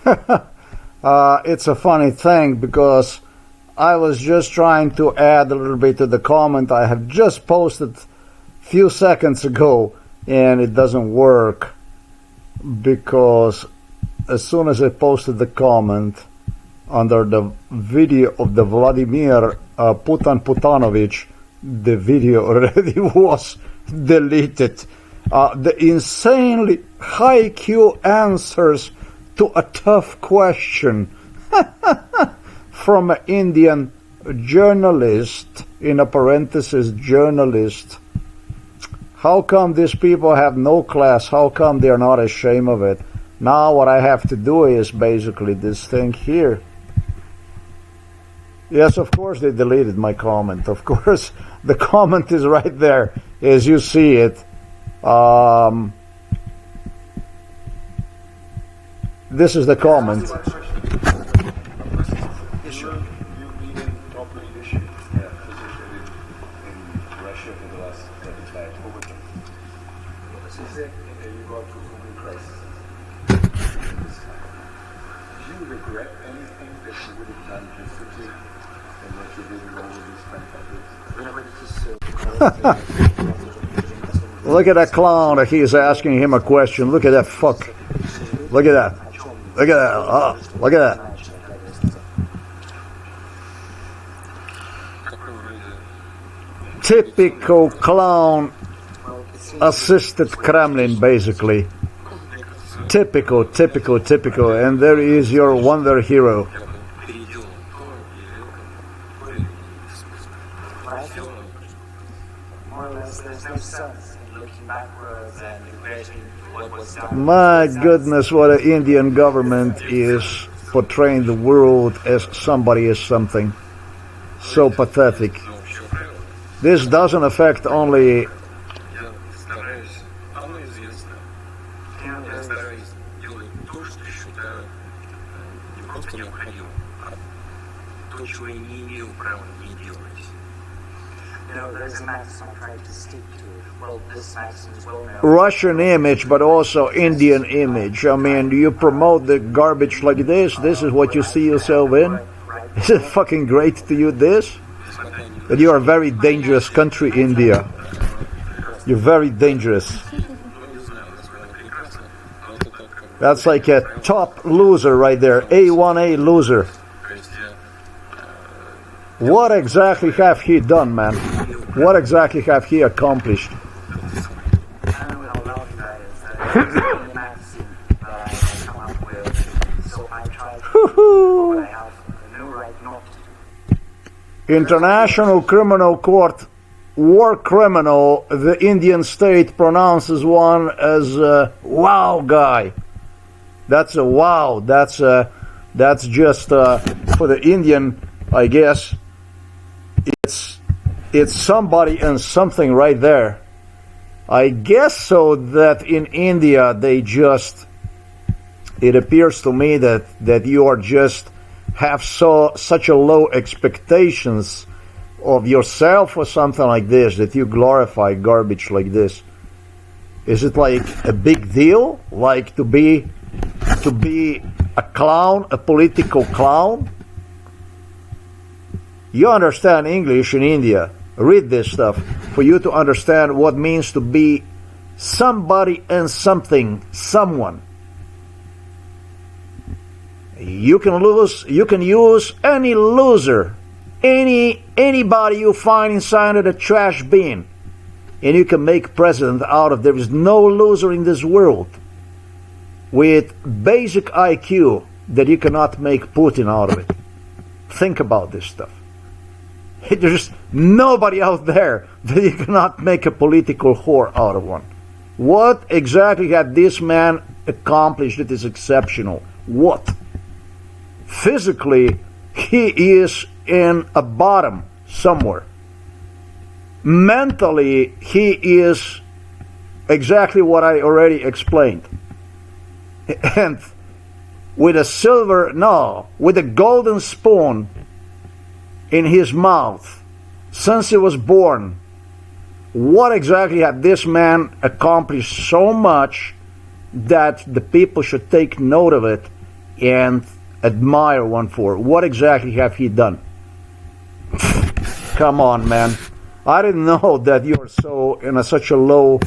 It's a funny thing because I was just trying to add a little bit to the comment I have just posted a few seconds ago, and it doesn't work because as soon as I posted the comment under the video of the Vladimir Putanovich, the video already was deleted. The insanely high Q answers to a tough question from an Indian journalist, in a parenthesis, journalist. How come these people have no class? How come they're not ashamed of it? Now what I have to do is basically this thing here. Yes, of course they deleted my comment. Of course, the comment is right there as you see it. This is the comment. Look at that clown that he is asking him a question. Look at that fuck. Look at that. Look at that. Oh, look at that. Typical clown assisted Kremlin, basically. Typical. And there is your wonder hero. My goodness, what an Indian government is portraying the world as somebody is something. So pathetic. This doesn't affect only Russian image, but also Indian image. I mean, do you promote the garbage like this? This is what you see yourself in? Is it fucking great to you, this? That you are a very dangerous country, India. You're very dangerous. That's like a top loser right there. A1A loser. What exactly have he done, man? What exactly have he accomplished? International Criminal Court, war criminal, the Indian state pronounces one as a wow guy. That's a wow. That's just for the Indian, I guess. It's somebody and something right there. I guess so that in India they just, it appears to me that you are just have such a low expectations of yourself or something like this, that you glorify garbage like this. Is it like a big deal, like to be a clown, a political clown? You understand English in India. Read this stuff for you to understand what it means to be somebody and something, someone. You can use any loser, anybody you find inside of the trash bin, and you can make president out of. There is no loser in this world with basic IQ that you cannot make Putin out of it. Think about this stuff. There's nobody out there that you cannot make a political whore out of one. What exactly had this man accomplished that is exceptional? What? Physically, he is in a bottom somewhere. Mentally, he is exactly what I already explained. And with a golden spoon in his mouth since he was born. What exactly had this man accomplished so much that the people should take note of it and admire one for. What exactly have he done? Come on, man. I didn't know that you're so in such a low.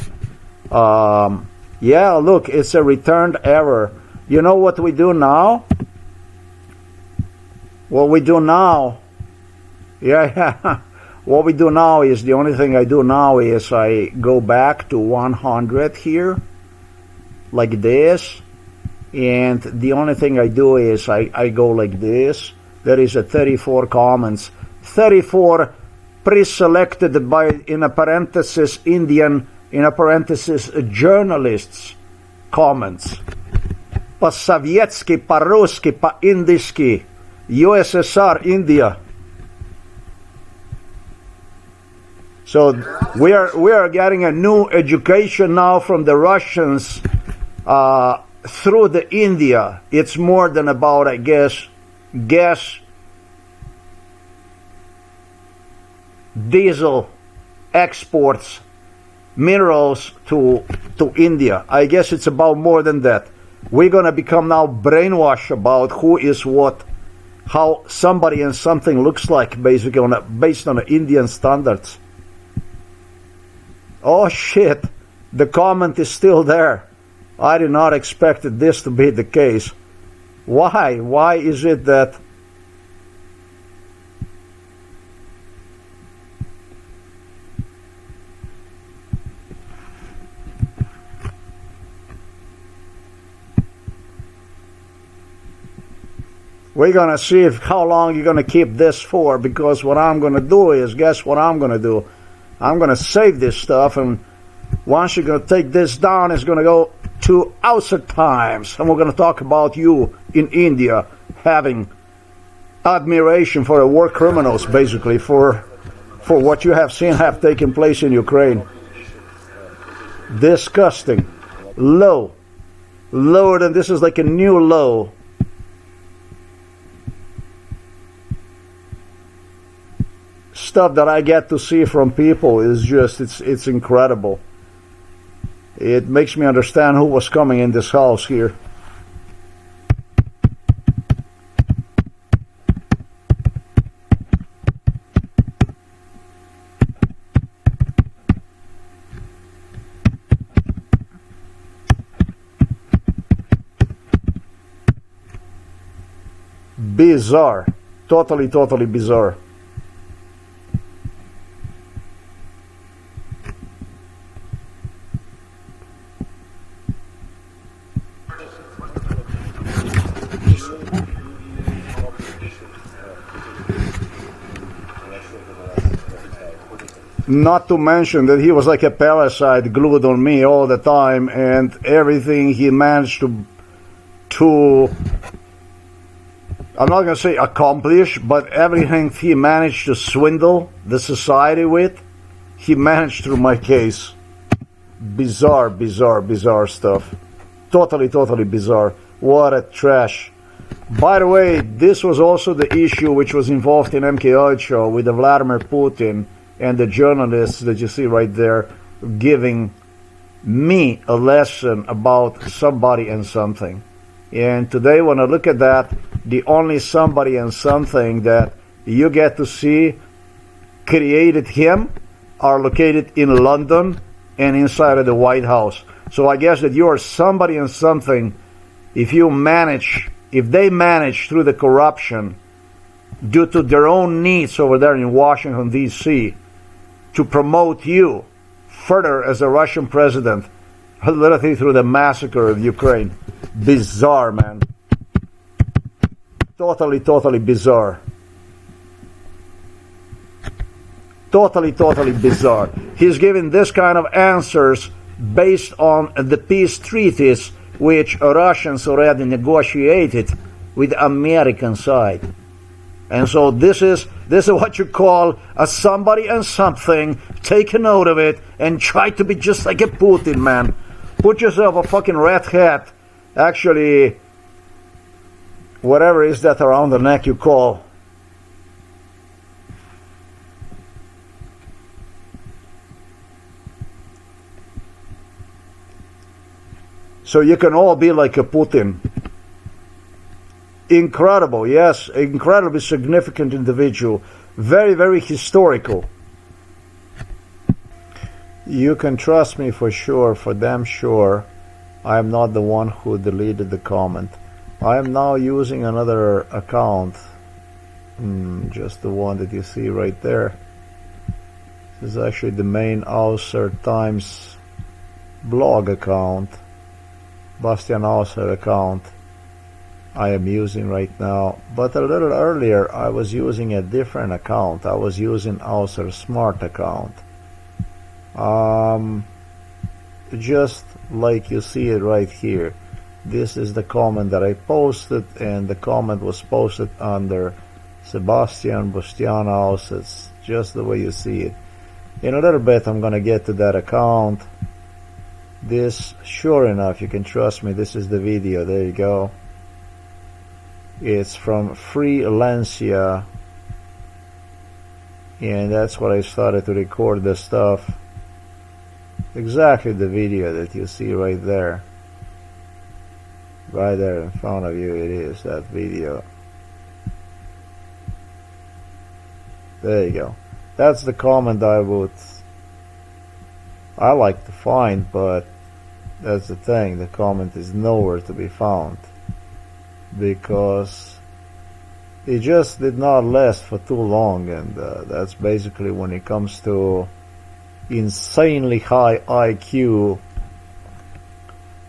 Yeah, look, it's a returned error. You know what we do now? What we do now? Yeah. What we do now is, the only thing I do now is I go back to 100 here, like this, and the only thing I do is I go like this. There is a 34 comments, 34 pre-selected by, in a parenthesis, Indian, in a parenthesis, journalists comments. По-советски, по-русски, по-индийски, USSR, India. So we are getting a new education now from the Russians through the India. It's more than about, I guess, gas, diesel exports, minerals to India. I guess it's about more than that. We're gonna become now brainwashed about who is what, how somebody and something looks like, basically based on the Indian standards. Oh shit, the comment is still there. I did not expect this to be the case. Why? Why is it that we're gonna see how long you're gonna keep this for, because what I'm gonna do is, guess what I'm gonna do? I'm going to save this stuff, and once you're going to take this down, it's going to go to outside times, and we're going to talk about you in India having admiration for the war criminals, basically, for what you have seen have taken place in Ukraine. Disgusting. Low. Lower than, this is like a new low. Stuff that I get to see from people is just, it's incredible. It makes me understand who was coming in this house here. Bizarre. Totally, totally bizarre. Not to mention that he was like a parasite glued on me all the time, and everything he managed to I'm not going to say accomplish, but everything he managed to swindle the society with, he managed through my case. Bizarre, bizarre, bizarre stuff. Totally, totally bizarre. What a trash. By the way, this was also the issue which was involved in MK show with the Vladimir Putin and the journalists that you see right there giving me a lesson about somebody and something. And today when I look at that, the only somebody and something that you get to see created him are located in London and inside of the White House. So I guess that you are somebody and something if they manage through the corruption due to their own needs over there in Washington, D.C., to promote you further as a Russian president, literally through the massacre of Ukraine. Bizarre, man. Totally, totally bizarre. Totally, totally bizarre. He's giving this kind of answers based on the peace treaties which Russians already negotiated with the American side. And so this is what you call a somebody and something. Take a note of it and try to be just like a Putin, man. Put yourself a fucking red hat. Actually, whatever is that around the neck you call. So you can all be like a Putin. Incredible, yes, incredibly significant individual, very, very historical. You can trust me for sure, for damn sure. I am not the one who deleted the comment. I am now using another account, just the one that you see right there. This is actually the main Außer Times blog account, Bastian Außer account I am using right now. But a little earlier I was using a different account. I was using Außer Smart account. Just like you see it right here. This is the comment that I posted, and the comment was posted under Sebastian Bustianaus. It's just the way you see it. In a little bit I'm gonna get to that account. This, sure enough, you can trust me, this is the video. There you go. It's from Freelancia, and that's what I started to record the stuff. Exactly the video that you see right there. Right there in front of you, it is that video. There you go. That's the comment I like to find, but that's the thing, the comment is nowhere to be found, because it just did not last for too long, and that's basically when it comes to insanely high IQ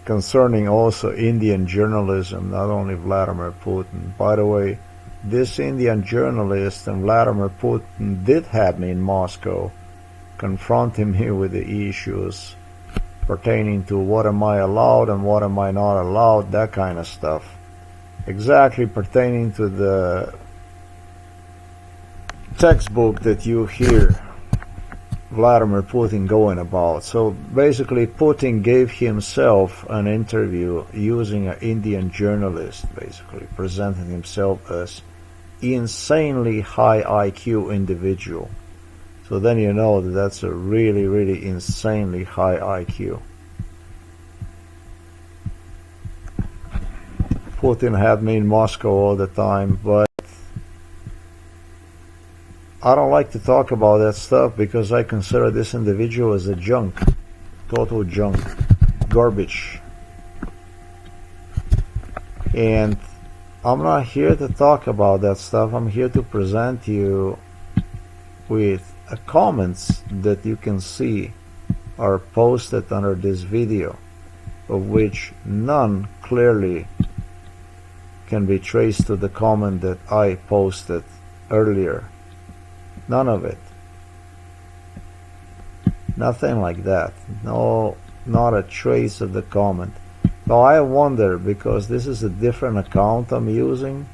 concerning also Indian journalism, not only Vladimir Putin. By the way, this Indian journalist and Vladimir Putin did have me in Moscow, confronting me with the issues pertaining to what am I allowed and what am I not allowed, that kind of stuff. Exactly pertaining to the textbook that you hear Vladimir Putin going about. So basically Putin gave himself an interview using an Indian journalist, basically presenting himself as insanely high IQ individual. So then you know that that's a really, really insanely high IQ. Putin had me in Moscow all the time, but I don't like to talk about that stuff because I consider this individual as a junk, total junk, garbage. And I'm not here to talk about that stuff. I'm here to present you with comments that you can see are posted under this video, of which none clearly can be traced to the comment that I posted earlier. None of it. Nothing like that. No, not a trace of the comment. So I wonder, because this is a different account I'm using,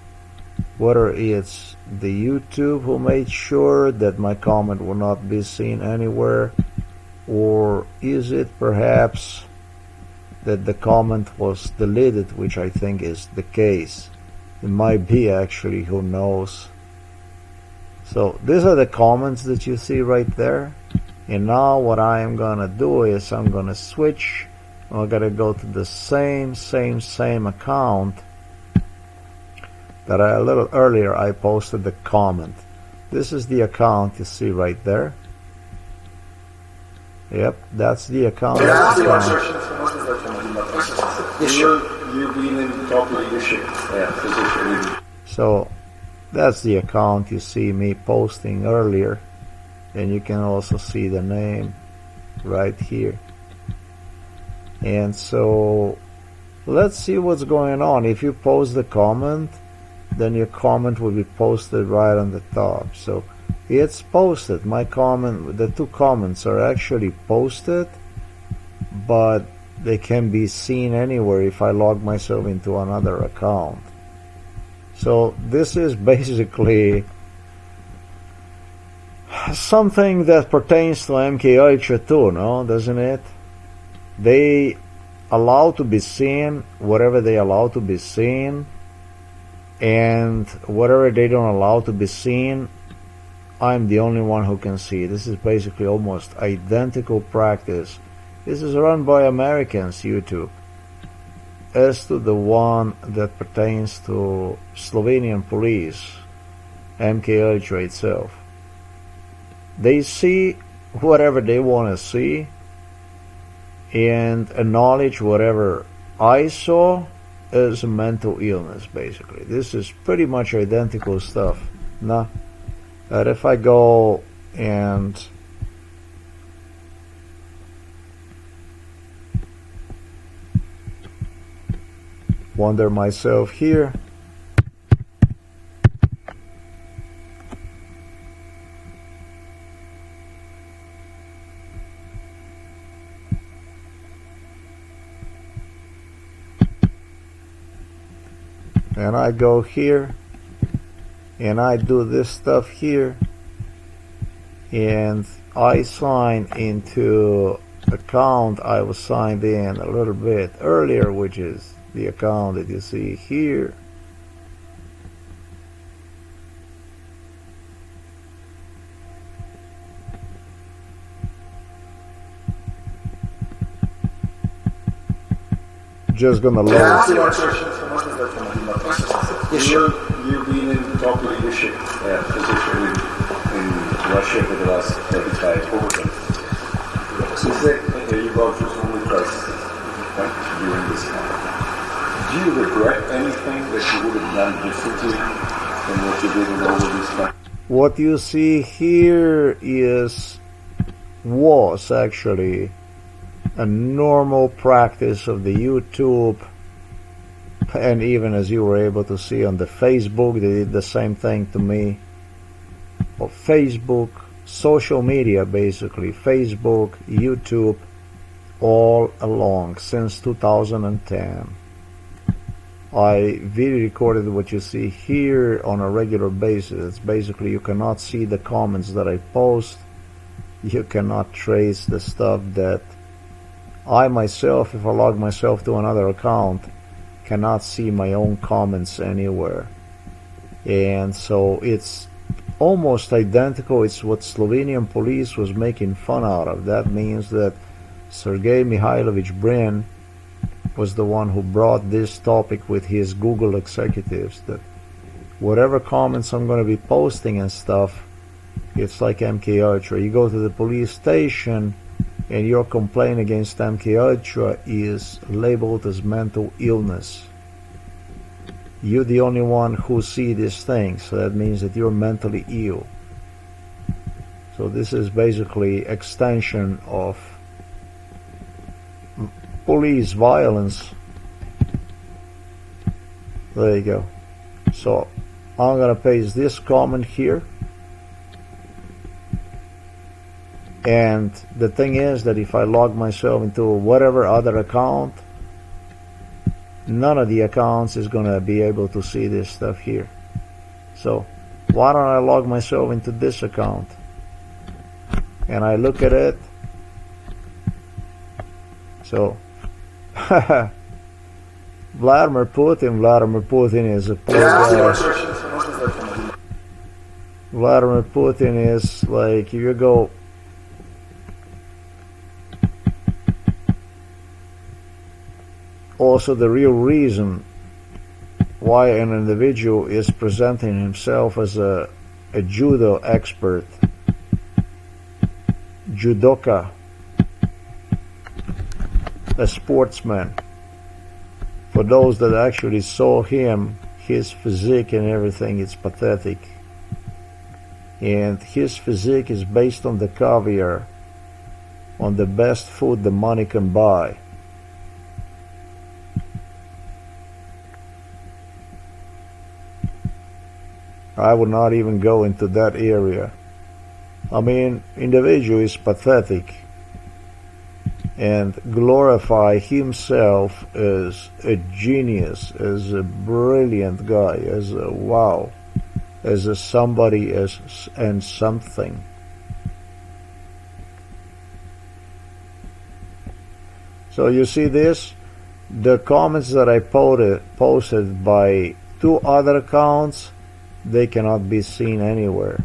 whether it's the YouTube who made sure that my comment will not be seen anywhere, or is it perhaps that the comment was deleted, which I think is the case. It might be, actually, who knows. So these are the comments that you see right there. And now what I am gonna do is I'm gonna switch. I'm gonna go to the same account that a little earlier I posted the comment. This is the account you see right there. Yep, that's the account. You've been in top leadership position. So that's the account you see me posting earlier, and you can also see the name right here. And so let's see what's going on. If you post the comment, then your comment will be posted right on the top. So it's posted. My comment, the two comments are actually posted, but they can be seen anywhere if I log myself into another account. So this is basically something that pertains to MK Ultra too, no? Doesn't it? They allow to be seen whatever they allow to be seen, and whatever they don't allow to be seen, I'm the only one who can see. This is basically almost identical practice. This is run by Americans, YouTube. as to the one that pertains to Slovenian police, MK Ultra itself. They see whatever they want to see and acknowledge whatever I saw as a mental illness, basically. This is pretty much identical stuff. Nah. But if I go and wonder myself here, and I go here and I do this stuff here and I sign into account I was signed in a little bit earlier, which is the account that you see here. Just gonna load. You've been in top leadership position in Russia for the last 35 years. Is that you go through some crisis during this time? Do you regret anything that you would have done differently than what you did in all of this time? What you see here was actually a normal practice of the YouTube, and even as you were able to see on the Facebook, they did the same thing to me. Or Facebook, social media basically, Facebook, YouTube, all along since 2010. I video recorded what you see here on a regular basis. Basically, you cannot see the comments that I post. You cannot trace the stuff that I myself, if I log myself to another account, cannot see my own comments anywhere. And so it's almost identical. It's what Slovenian police was making fun out of. That means that Sergei Mihailovich Brin was the one who brought this topic with his Google executives, that whatever comments I'm going to be posting and stuff, it's like MK Ultra. You go to the police station and your complaint against MK Ultra is labeled as mental illness. You're the only one who see these things, so that means that you're mentally ill. So this is basically extension of police violence. There you go. So I'm gonna paste this comment here. And the thing is that if I log myself into whatever other account, none of the accounts is going to be able to see this stuff here. So why don't I log myself into this account? And I look at it. So Vladimir Putin is a poor guy. Vladimir Putin is like, if you go also the real reason why an individual is presenting himself as a judo expert, judoka, a sportsman. For those that actually saw him, his physique and everything, it's pathetic. And his physique is based on the caviar, on the best food the money can buy. I would not even go into that area. I mean, individual is pathetic and glorify himself as a genius, as a brilliant guy, as a wow, as a somebody, and something. So you see this? The comments that I posted by 2 other accounts, they cannot be seen anywhere.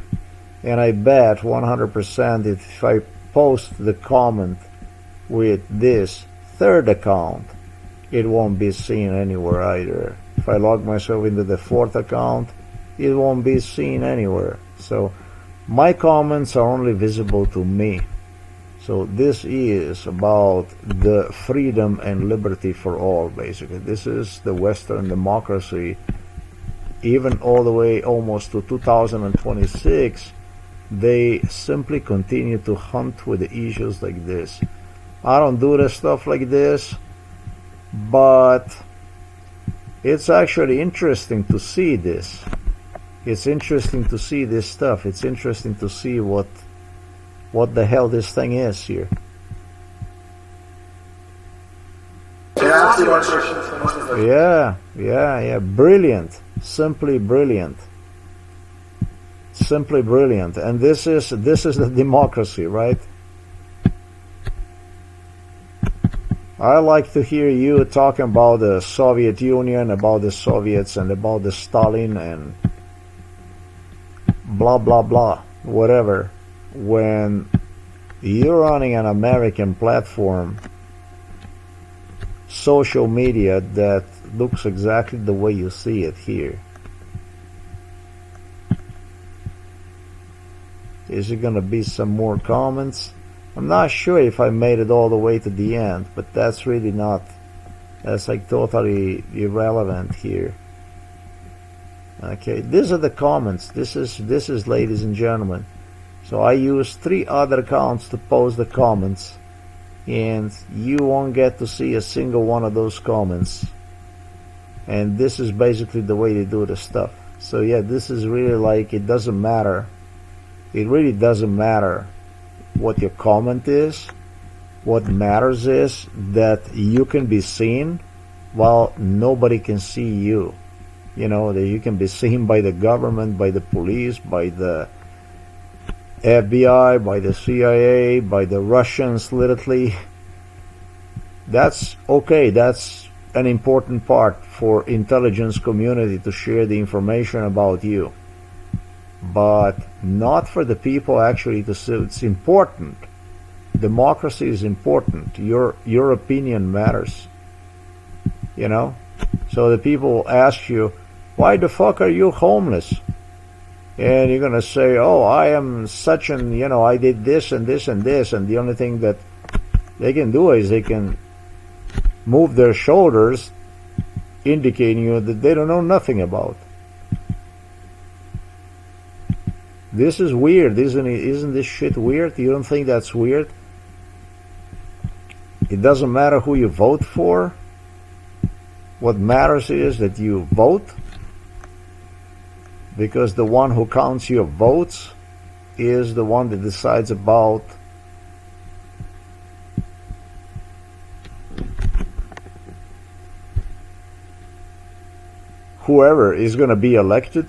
And I bet 100% if I post the comment with this 3rd account, it won't be seen anywhere either. If I log myself into the fourth account, it won't be seen anywhere. So my comments are only visible to me. So this is about the freedom and liberty for all, basically. This is the Western democracy. Even all the way almost to 2026, they simply continue to hunt with the issues like this. I don't do the stuff like this, but it's actually interesting to see this. It's interesting to see this stuff. It's interesting to see what the hell this thing is here. Yeah, brilliant. Simply brilliant. Simply brilliant. And this is the democracy, right? I like to hear you talking about the Soviet Union, about the Soviets, and about the Stalin, and blah blah blah, whatever. When you're running an American platform, social media that looks exactly the way you see it here. Is it gonna be some more comments? I'm not sure if I made it all the way to the end, but that's really not, that's like totally irrelevant here. Okay, these are the comments. This is ladies and gentlemen. So I use 3 other accounts to post the comments, and you won't get to see a single one of those comments. And this is basically the way they do the stuff. So yeah, this is really like, it doesn't matter. It really doesn't matter what your comment is. What matters is that you can be seen while nobody can see you. You know, that you can be seen by the government, by the police, by the FBI, by the CIA, by the Russians, literally. That's okay. That's an important part for intelligence community to share the information about you. But not for the people actually to see. It's important. Democracy is important. Your opinion matters. You know? So the people ask you, why the fuck are you homeless? And you're gonna say, oh, I am such an, you know, I did this and this and this, and the only thing that they can do is they can move their shoulders, indicating you that they don't know nothing about. This is weird, isn't it? Isn't this shit weird? You don't think that's weird? It doesn't matter who you vote for. What matters is that you vote, because the one who counts your votes is the one that decides about whoever is going to be elected,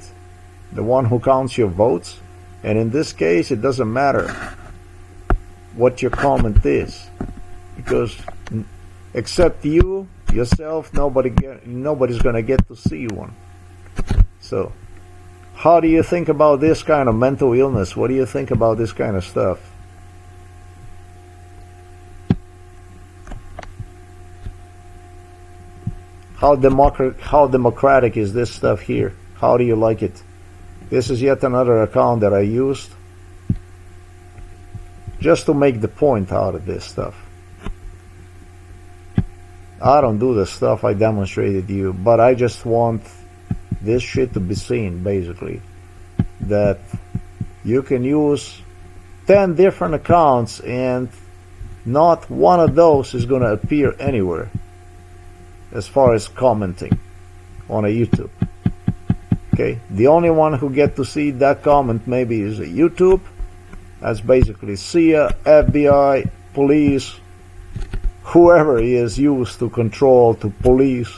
the one who counts your votes. And in this case, it doesn't matter what your comment is, because except you, yourself, nobody's going to get to see one. So how do you think about this kind of mental illness? What do you think about this kind of stuff? How democratic is this stuff here? How do you like it? This is yet another account that I used just to make the point out of this stuff. I don't do the stuff I demonstrated you, but I just want this shit to be seen, basically. That you can use 10 different accounts and not one of those is going to appear anywhere as far as commenting on a YouTube. Okay, the only one who get to see that comment maybe is a YouTube. That's basically CIA, FBI, police, whoever is used to control, to police.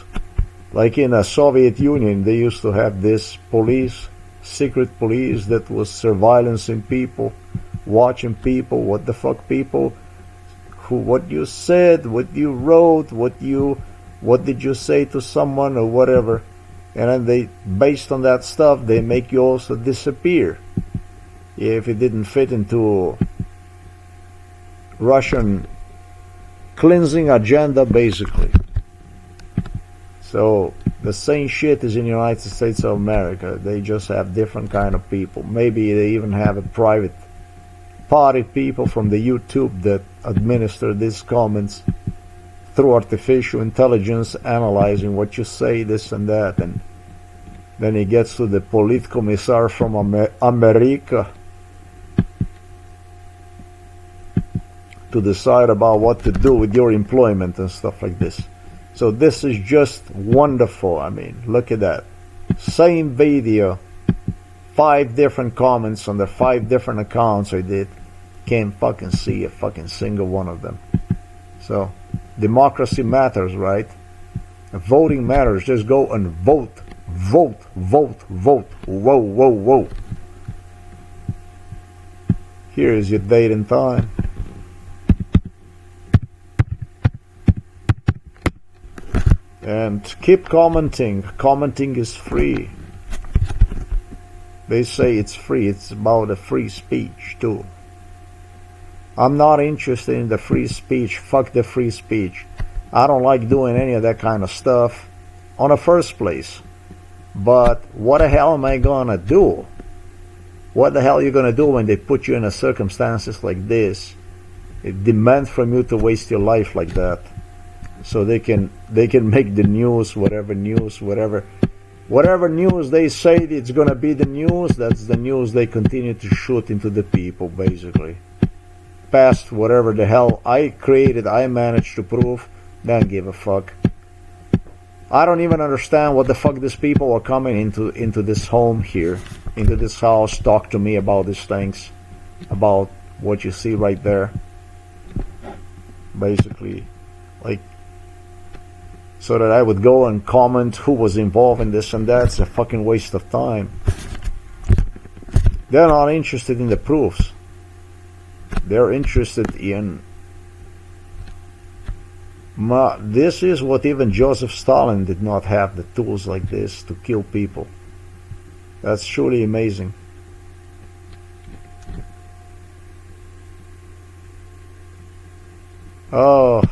Like in the Soviet Union, they used to have this police, secret police that was surveillancing people, watching people, what the fuck people, what you said, what you wrote, what did you say to someone or whatever. And then they, based on that stuff, they make you also disappear if it didn't fit into Russian cleansing agenda, basically. So the same shit is in the United States of America. They just have different kind of people. Maybe they even have a private party people from the YouTube that administer these comments through artificial intelligence, analyzing what you say, this and that, and then it gets to the Politcommissar from America to decide about what to do with your employment and stuff like this. So this is just wonderful. I mean, look at that. Same video, 5 different comments on the 5 different accounts I did. Can't fucking see a fucking single one of them. So democracy matters, right? Voting matters. Just go and vote. Vote, vote, vote. Whoa, whoa, whoa. Here is your date and time. And keep commenting. Commenting is free. They say it's free. It's about a free speech too. I'm not interested in the free speech. Fuck the free speech. I don't like doing any of that kind of stuff on the first place. But what the hell am I gonna do? What the hell are you gonna do when they put you in a circumstances like this? It demands from you to waste your life like that. So they can make the news, whatever news they say it's gonna be the news, that's the news they continue to shoot into the people, basically. Past whatever the hell I created, I managed to prove, don't give a fuck. I don't even understand what the fuck these people are coming into this home here, into this house, talk to me about these things, about what you see right there. Basically, like, so that I would go and comment who was involved in this and that. It's a fucking waste of time. They're not interested in the proofs. They're interested in... This is what even Joseph Stalin did not have, the tools like this to kill people. That's truly amazing. Oh,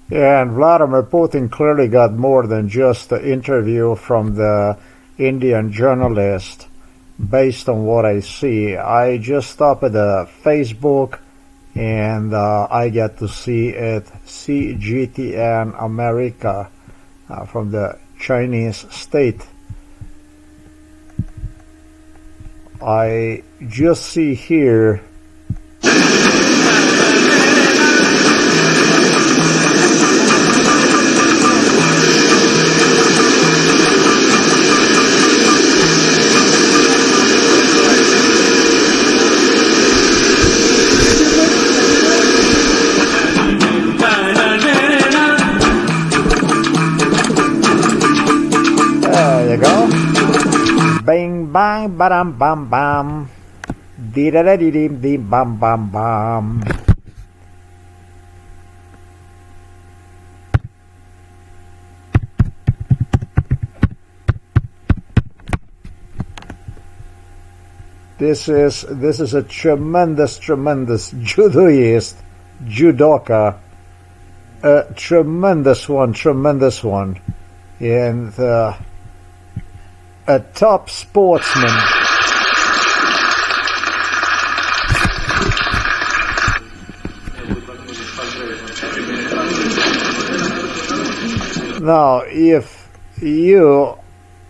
yeah, and Vladimir Putin clearly got more than just the interview from the Indian journalist. Based on what I see, I just stopped at the Facebook and I get to see it, CGTN America from the Chinese state. I just see here bang bang badam bam bam dee da da dee dim dim bam bam bam. This is a tremendous judoist, judoka, a tremendous one, and a top sportsman. Now, if you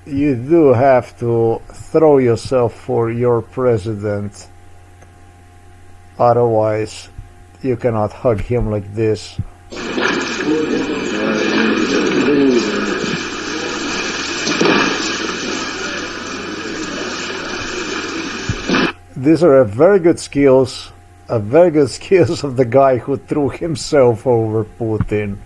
do have to throw yourself for your president, otherwise you cannot hug him like this. These are very good skills of the guy who threw himself over Putin.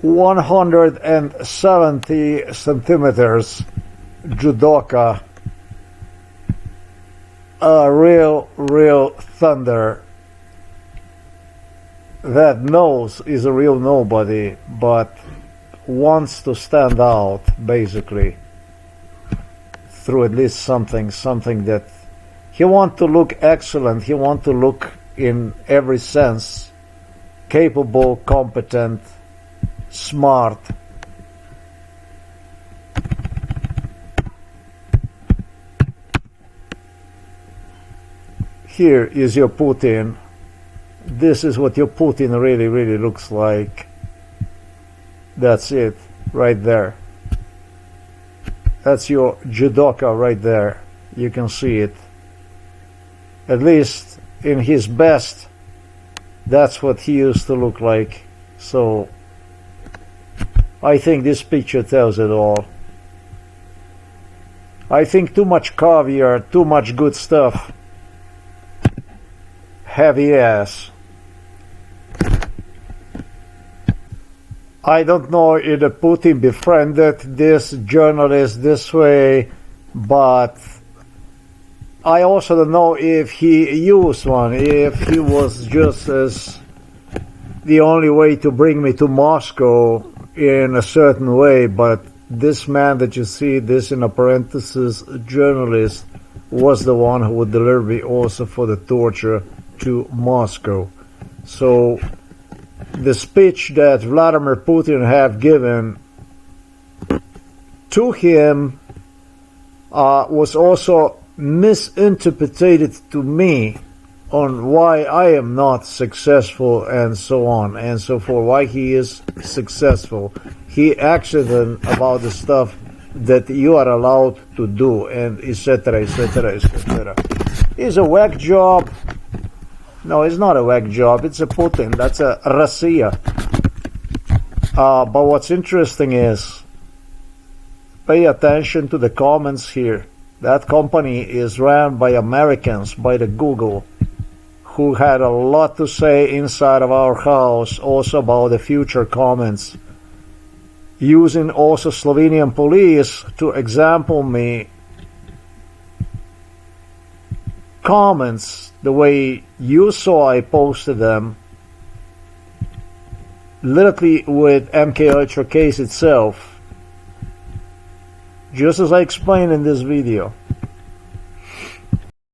170 centimeters judoka, a real thunder that knows is a real nobody, but wants to stand out basically through at least something that he wants to look excellent, he wants to look in every sense capable, competent, smart. Here is your Putin. This is what your Putin really looks like. That's it, right there. That's your judoka right there. You can see it. At least in his best, that's what he used to look like. So I think this picture tells it all. I think too much caviar, too much good stuff. Heavy ass. I don't know if Putin befriended this journalist this way, but I also don't know if he used one, if he was just as the only way to bring me to Moscow in a certain way. But this man that you see, this in a parenthesis journalist, was the one who would deliver me also for the torture to Moscow. So the speech that Vladimir Putin have given to him was also misinterpreted to me on why I am not successful and so on and so forth, why he is successful. He asked them about the stuff that you are allowed to do, and etc. It's a whack job. No, it's not a whack job. It's a Putin. That's a Russia. But what's interesting is, pay attention to the comments here. That company is ran by Americans, by the Google, who had a lot to say inside of our house, also about the future comments, using also Slovenian police to example me comments the way you saw I posted them, literally with MK Ultra case itself, just as I explained in this video.